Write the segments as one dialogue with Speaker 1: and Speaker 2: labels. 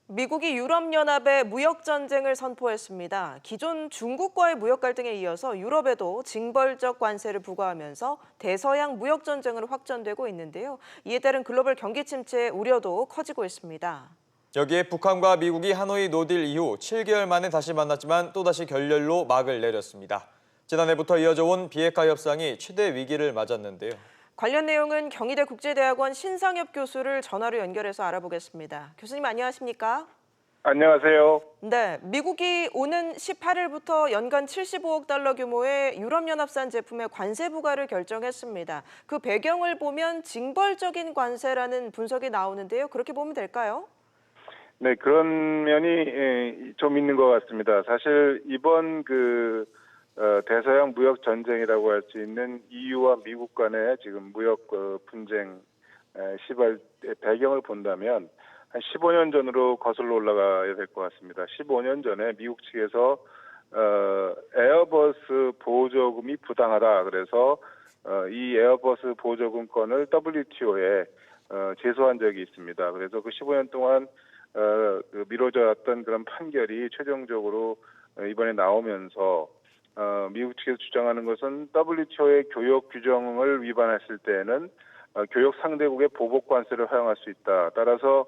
Speaker 1: 미국이 유럽연합에 무역전쟁을 선포했습니다. 기존 중국과의 무역 갈등에 이어서 유럽에도 징벌적 관세를 부과하면서 대서양 무역전쟁으로 확전되고 있는데요. 이에 따른 글로벌 경기 침체 우려도 커지고 있습니다.
Speaker 2: 여기에 북한과 미국이 하노이 노딜 이후 7개월 만에 다시 만났지만 또다시 결렬로 막을 내렸습니다. 지난해부터 이어져 온 비핵화 협상이 최대 위기를 맞았는데요.
Speaker 1: 관련 내용은 경희대 국제대학원 신상엽 교수를 전화로 연결해서 알아보겠습니다. 교수님 안녕하십니까?
Speaker 3: 안녕하세요.
Speaker 1: 네, 미국이 오는 18일부터 연간 75억 달러 규모의 유럽연합산 제품의 관세 부과를 결정했습니다. 그 배경을 보면 징벌적인 관세라는 분석이 나오는데요. 그렇게 보면 될까요?
Speaker 3: 네, 그런 면이 좀 있는 것 같습니다. 사실 이번 대서양 무역 전쟁이라고 할 수 있는 EU와 미국 간의 지금 무역 분쟁 시발 배경을 본다면 한 15년 전으로 거슬러 올라가야 될 것 같습니다. 15년 전에 미국 측에서 에어버스 보조금이 부당하다. 그래서 이 에어버스 보조금권을 WTO에 제소한 적이 있습니다. 그래서 그 15년 동안 미뤄져 왔던 그런 판결이 최종적으로 이번에 나오면서 미국 측에서 주장하는 것은 WTO의 교역 규정을 위반했을 때에는 교역 상대국의 보복 관세를 허용할 수 있다. 따라서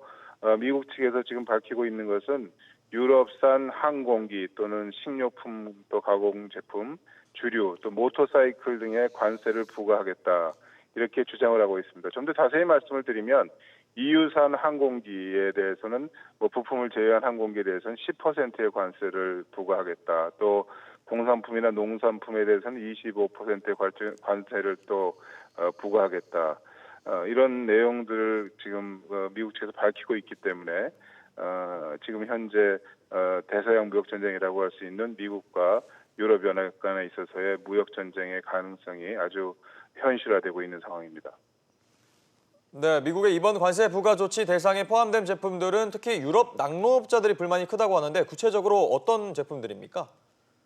Speaker 3: 미국 측에서 지금 밝히고 있는 것은 유럽산 항공기 또는 식료품 또 가공 제품, 주류 또 모터사이클 등의 관세를 부과하겠다. 이렇게 주장을 하고 있습니다. 좀 더 자세히 말씀을 드리면 EU산 항공기에 대해서는 부품을 제외한 항공기에 대해서는 10%의 관세를 부과하겠다. 또 공산품이나 농산품에 대해서는 25%의 관세를 또 부과하겠다. 이런 내용들을 지금 미국 측에서 밝히고 있기 때문에 지금 현재 대서양 무역 전쟁이라고 할 수 있는 미국과 유럽연합 간에 있어서의 무역 전쟁의 가능성이 아주 현실화되고 있는 상황입니다.
Speaker 2: 네, 미국의 이번 관세 부과 조치 대상에 포함된 제품들은 특히 유럽 낙농업자들이 불만이 크다고 하는데 구체적으로 어떤 제품들입니까?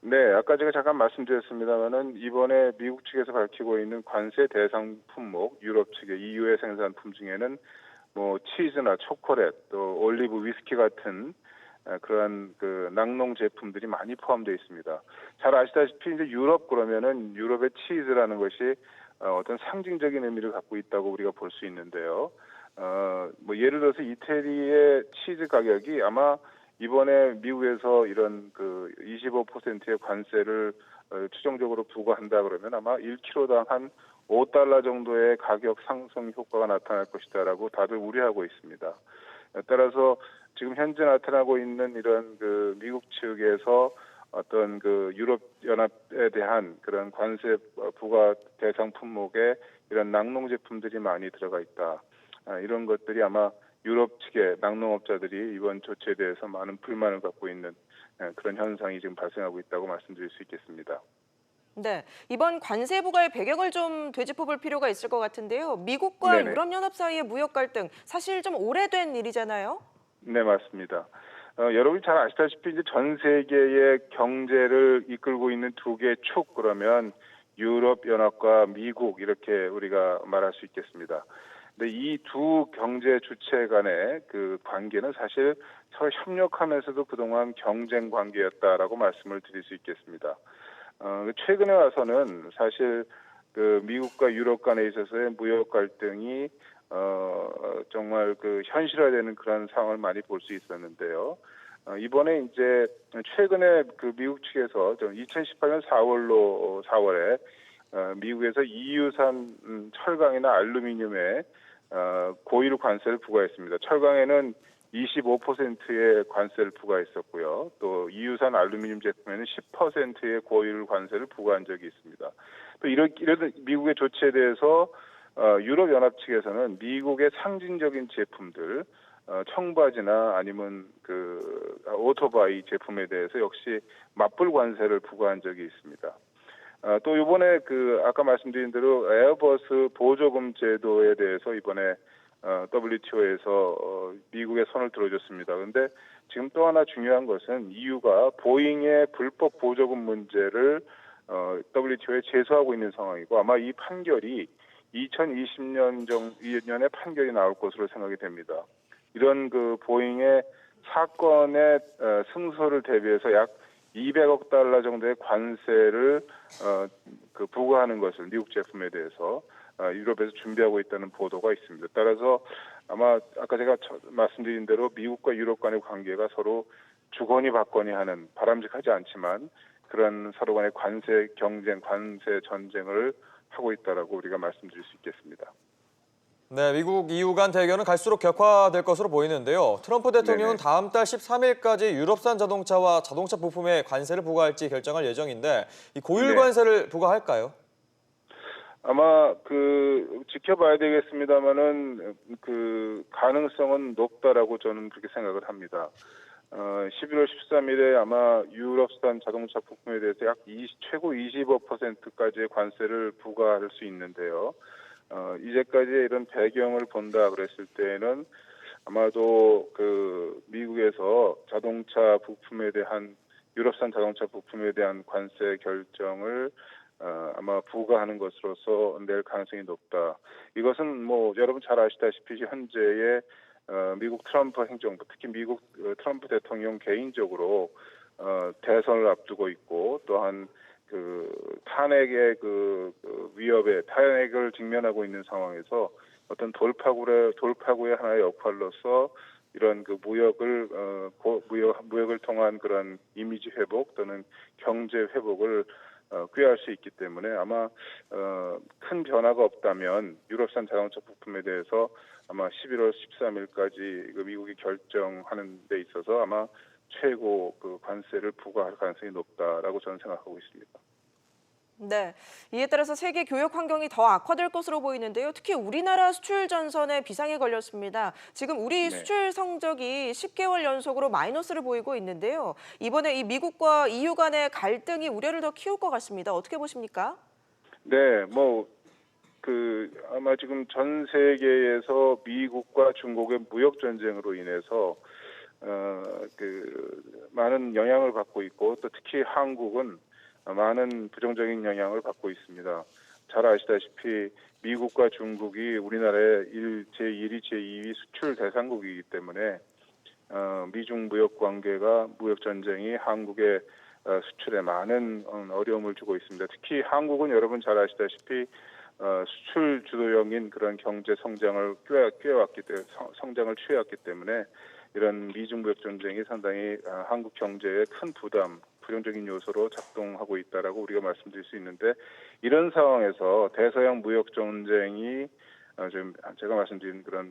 Speaker 3: 네, 아까 제가 잠깐 말씀드렸습니다만은 이번에 미국 측에서 밝히고 있는 관세 대상 품목, 유럽 측의 EU의 생산품 중에는 치즈나 초콜릿, 또 올리브, 위스키 같은 그러한 낙농 제품들이 많이 포함되어 있습니다. 잘 아시다시피 이제 유럽 그러면은 유럽의 치즈라는 것이 어떤 상징적인 의미를 갖고 있다고 우리가 볼 수 있는데요. 예를 들어서 이태리의 치즈 가격이 아마 이번에 미국에서 이런 25%의 관세를 추정적으로 부과한다 그러면 아마 1kg당 한 5달러 정도의 가격 상승 효과가 나타날 것이다라고 다들 우려하고 있습니다. 따라서 지금 현재 나타나고 있는 이런 미국 측에서 어떤 유럽 연합에 대한 그런 관세 부과 대상 품목에 이런 낙농 제품들이 많이 들어가 있다. 이런 것들이 아마 유럽 측의 낙농업자들이 이번 조치에 대해서 많은 불만을 갖고 있는 그런 현상이 지금 발생하고 있다고 말씀드릴 수 있겠습니다.
Speaker 1: 네, 이번 관세 부과의 배경을 좀 되짚어볼 필요가 있을 것 같은데요. 미국과
Speaker 3: 네네.
Speaker 1: 유럽연합 사이의 무역 갈등, 사실 좀 오래된 일이잖아요.
Speaker 3: 네, 맞습니다. 여러분이 잘 아시다시피 이제 전 세계의 경제를 이끌고 있는 두 개의 축 그러면 유럽 연합과 미국 이렇게 우리가 말할 수 있겠습니다. 근데 이 두 경제 주체 간의 관계는 사실 서로 협력하면서도 그동안 경쟁 관계였다라고 말씀을 드릴 수 있겠습니다. 최근에 와서는 사실 미국과 유럽 간에 있어서의 무역 갈등이 정말 현실화되는 그런 상황을 많이 볼 수 있었는데요. 이번에 이제 최근에 미국 측에서 2018년 4월에 미국에서 EU산 철강이나 알루미늄에 고율 관세를 부과했습니다. 철강에는 25%의 관세를 부과했었고요. 또 EU산 알루미늄 제품에는 10%의 고율 관세를 부과한 적이 있습니다. 또 이런 미국의 조치에 대해서 유럽 연합 측에서는 미국의 상징적인 제품들, 청바지나 아니면 오토바이 제품에 대해서 역시 맞불 관세를 부과한 적이 있습니다. 또 이번에 아까 말씀드린 대로 에어버스 보조금 제도에 대해서 이번에 WTO에서 미국의 손을 들어줬습니다. 그런데 지금 또 하나 중요한 것은 EU가 보잉의 불법 보조금 문제를 WTO에 제소하고 있는 상황이고 아마 이 판결이 2020년에 판결이 나올 것으로 생각이 됩니다. 이런 보잉의 사건의 승소를 대비해서 약 200억 달러 정도의 관세를 부과하는 것을 미국 제품에 대해서 유럽에서 준비하고 있다는 보도가 있습니다. 따라서 아마 아까 제가 말씀드린 대로 미국과 유럽 간의 관계가 서로 주거니 받거니 하는 바람직하지 않지만 그런 서로 간의 관세 경쟁, 관세 전쟁을 하고 있다라고 우리가 말씀드릴 수 있겠습니다.
Speaker 2: 네, 미국 EU 간 대결은 갈수록 격화될 것으로 보이는데요. 트럼프 대통령은
Speaker 3: 네네.
Speaker 2: 다음 달 13일까지 유럽산 자동차와 자동차 부품에 관세를 부과할지 결정할 예정인데 이 고율
Speaker 3: 네.
Speaker 2: 관세를 부과할까요?
Speaker 3: 아마 지켜봐야 되겠습니다만은 가능성은 높다라고 저는 그렇게 생각을 합니다. 11월 13일에 아마 유럽산 자동차 부품에 대해서 최고 25%까지의 관세를 부과할 수 있는데요. 이제까지 이런 배경을 본다 그랬을 때는 아마도 미국에서 유럽산 자동차 부품에 대한 관세 결정을 아마 부과하는 것으로서 낼 가능성이 높다. 이것은 여러분 잘 아시다시피 현재의 미국 트럼프 행정부, 특히 미국 트럼프 대통령 개인적으로 대선을 앞두고 있고 또한 탄핵의 위협에 탄핵을 직면하고 있는 상황에서 어떤 돌파구의 하나의 역할로서 이런 무역을 통한 그런 이미지 회복 또는 경제 회복을 꾀할 수 있기 때문에 아마 큰 변화가 없다면 유럽산 자동차 부품에 대해서 아마 11월 13일까지 미국이 결정하는 데 있어서 아마 최고 관세를 부과할 가능성이 높다라고 저는 생각하고 있습니다.
Speaker 1: 네, 이에 따라서 세계 교역 환경이 더 악화될 것으로 보이는데요. 특히 우리나라 수출 전선에 비상이 걸렸습니다. 지금 우리
Speaker 3: 네.
Speaker 1: 수출 성적이 10개월 연속으로 마이너스를 보이고 있는데요. 이번에 이 미국과 EU 간의 갈등이 우려를 더 키울 것 같습니다. 어떻게 보십니까?
Speaker 3: 네, 아마 지금 전 세계에서 미국과 중국의 무역 전쟁으로 인해서 많은 영향을 받고 있고 또 특히 한국은 많은 부정적인 영향을 받고 있습니다. 잘 아시다시피 미국과 중국이 우리나라의 제1위, 제2위 수출 대상국이기 때문에 미중 무역 전쟁이 한국의 수출에 많은 어려움을 주고 있습니다. 특히 한국은 여러분 잘 아시다시피 수출 주도형인 그런 경제 성장을 성장을 취해왔기 때문에 이런 미중 무역 전쟁이 상당히 한국 경제에 큰 부정적인 요소로 작동하고 있다라고 우리가 말씀드릴 수 있는데 이런 상황에서 대서양 무역 전쟁이 지금 제가 말씀드린 그런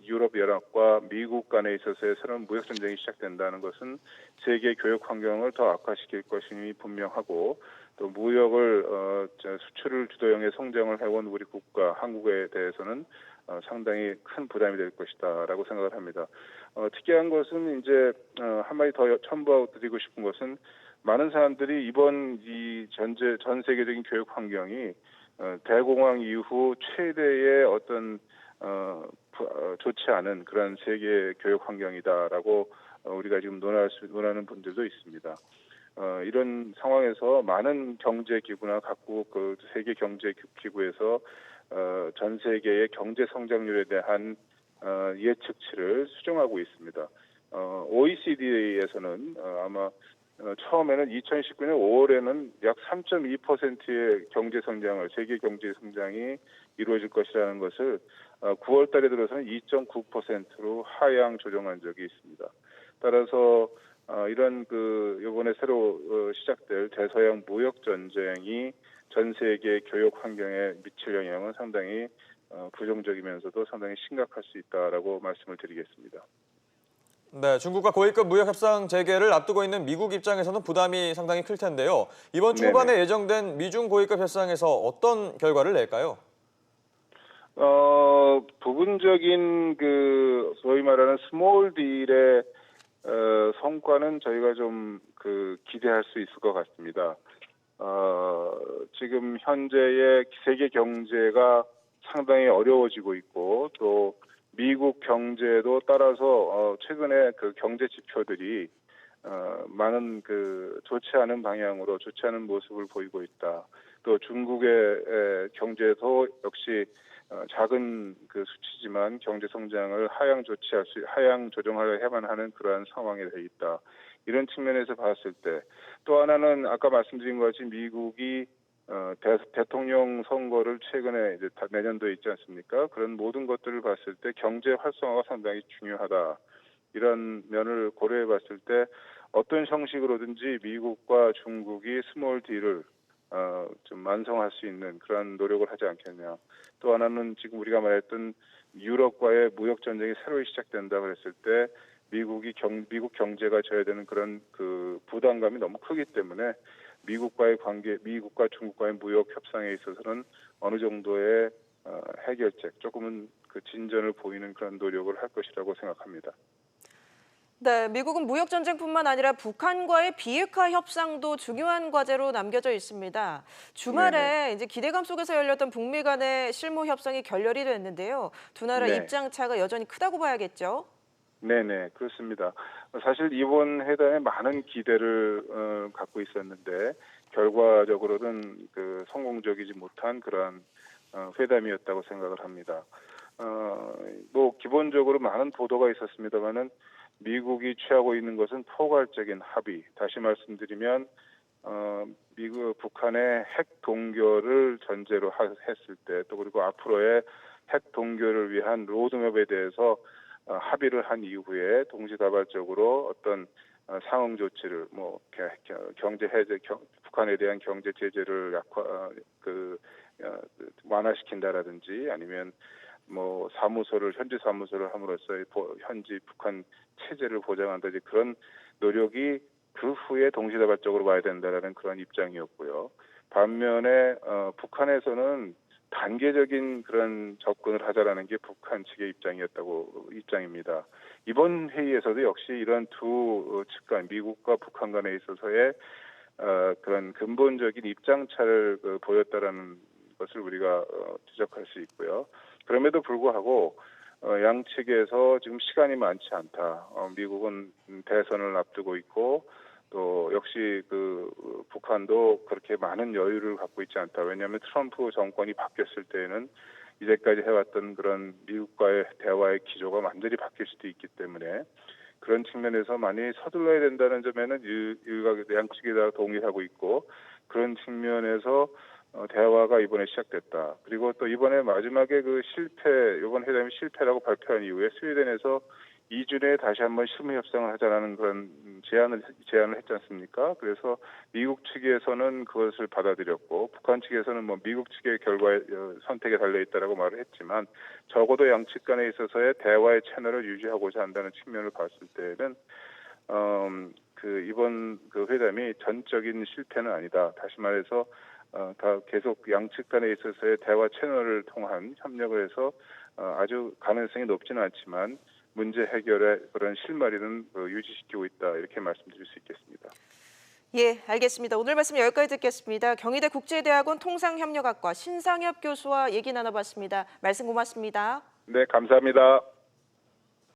Speaker 3: 유럽 연합과 미국 간에 있어서의 새로운 무역 전쟁이 시작된다는 것은 세계 교역 환경을 더 악화시킬 것임이 분명하고 또 무역을 수출을 주도형의 성장을 해온 우리 국가 한국에 대해서는 상당히 큰 부담이 될 것이다라고 생각을 합니다. 특이한 것은 이제 한마디 더 첨부드리고 싶은 것은 많은 사람들이 이번 전 세계적인 교육 환경이 대공황 이후 최대의 어떤 좋지 않은 그런 세계 교육 환경이다라고 우리가 지금 논하는 분들도 있습니다. 이런 상황에서 많은 경제 기구나 각국 세계 경제 기구에서 전 세계의 경제 성장률에 대한 예측치를 수정하고 있습니다. OECD에서는 아마 처음에는 2019년 5월에는 약 3.2%의 세계 경제 성장이 이루어질 것이라는 것을 9월 달에 들어서는 2.9%로 하향 조정한 적이 있습니다. 따라서 이런 이번에 새로 시작될 대서양 무역 전쟁이 전 세계 교역 환경에 미칠 영향은 상당히 부정적이면서도 상당히 심각할 수 있다라고 말씀을 드리겠습니다.
Speaker 2: 네, 중국과 고위급 무역 협상 재개를 앞두고 있는 미국 입장에서는 부담이 상당히 클 텐데요. 이번 초반에
Speaker 3: 네네.
Speaker 2: 예정된 미중 고위급 협상에서 어떤 결과를 낼까요?
Speaker 3: 부분적인 소위 말하는 스몰 딜의 성과는 저희가 좀 기대할 수 있을 것 같습니다. 지금 현재의 세계 경제가 상당히 어려워지고 있고 또 미국 경제도 따라서 최근에 경제 지표들이 많은 좋지 않은 방향으로 좋지 않은 모습을 보이고 있다. 또 중국의 경제도 역시 작은 그 수치지만 경제 성장을 하향 조정해야만 하는 그러한 상황에 돼 있다. 이런 측면에서 봤을 때 또 하나는 아까 말씀드린 것 같이 미국이 대통령 선거를 최근에 이제 내년도에 있지 않습니까? 그런 모든 것들을 봤을 때 경제 활성화가 상당히 중요하다. 이런 면을 고려해 봤을 때 어떤 형식으로든지 미국과 중국이 스몰 딜을 좀 완성할 수 있는 그런 노력을 하지 않겠냐. 또 하나는 지금 우리가 말했던 유럽과의 무역 전쟁이 새로 시작된다 그랬을 때 미국 경제가 져야 되는 그런 그 부담감이 너무 크기 때문에 미국과 중국과의 무역 협상에 있어서는 어느 정도의 해결책, 조금은 그 진전을 보이는 그런 노력을 할 것이라고 생각합니다.
Speaker 1: 네, 미국은 무역 전쟁뿐만 아니라 북한과의 비핵화 협상도 중요한 과제로 남겨져 있습니다. 주말에
Speaker 3: 네네.
Speaker 1: 이제 기대감 속에서 열렸던 북미 간의 실무 협상이 결렬이 됐는데요. 두 나라
Speaker 3: 네.
Speaker 1: 입장 차가 여전히 크다고 봐야겠죠.
Speaker 3: 네네, 그렇습니다. 사실 이번 회담에 많은 기대를 갖고 있었는데 결과적으로는 그 성공적이지 못한 그러한 회담이었다고 생각을 합니다. 뭐 기본적으로 많은 보도가 있었습니다만은 미국이 취하고 있는 것은 포괄적인 합의. 다시 말씀드리면 북한의 핵 동결을 전제로 했을 때 또 그리고 앞으로의 핵 동결을 위한 로드맵에 대해서 합의를 한 이후에 동시다발적으로 어떤 상응 조치를 뭐 경제 해제, 북한에 대한 경제 제재를 완화시킨다라든지 아니면 뭐 현지 사무소를 함으로써 현지 북한 체제를 보장한다든지 그런 노력이 그 후에 동시다발적으로 와야 된다라는 그런 입장이었고요. 반면에 북한에서는 단계적인 그런 접근을 하자라는 게 북한 측의 입장입니다. 이번 회의에서도 역시 이런 두 측 간 미국과 북한 간에 있어서의 그런 근본적인 입장차를 보였다라는 것을 우리가 지적할 수 있고요. 그럼에도 불구하고 양측에서 지금 시간이 많지 않다. 미국은 대선을 앞두고 있고 또 역시 그 북한도 그렇게 많은 여유를 갖고 있지 않다. 왜냐하면 트럼프 정권이 바뀌었을 때에는 이제까지 해왔던 그런 미국과의 대화의 기조가 완전히 바뀔 수도 있기 때문에 그런 측면에서 많이 서둘러야 된다는 점에는 양측이 다 동의하고 있고 그런 측면에서 대화가 이번에 시작됐다. 그리고 또 이번에 마지막에 이번 회담이 실패라고 발표한 이후에 스웨덴에서 2주 내에 다시 한번 실무 협상을 하자라는 그런 제안을 했지 않습니까? 그래서 미국 측에서는 그것을 받아들였고 북한 측에서는 뭐 미국 측의 선택에 달려 있다라고 말을 했지만 적어도 양측 간에 있어서의 대화의 채널을 유지하고자 한다는 측면을 봤을 때는 이번 그 회담이 전적인 실패는 아니다. 다시 말해서 다 계속 양측 간에 있어서의 대화 채널을 통한 협력을 해서 아주 가능성이 높지는 않지만 문제 해결의 그런 실마리는 유지시키고 있다. 이렇게 말씀드릴 수 있겠습니다.
Speaker 1: 예, 알겠습니다. 오늘 말씀 여기까지 듣겠습니다. 경희대 국제대학원 통상협력학과 신상엽 교수와 얘기 나눠봤습니다. 말씀 고맙습니다.
Speaker 3: 네, 감사합니다.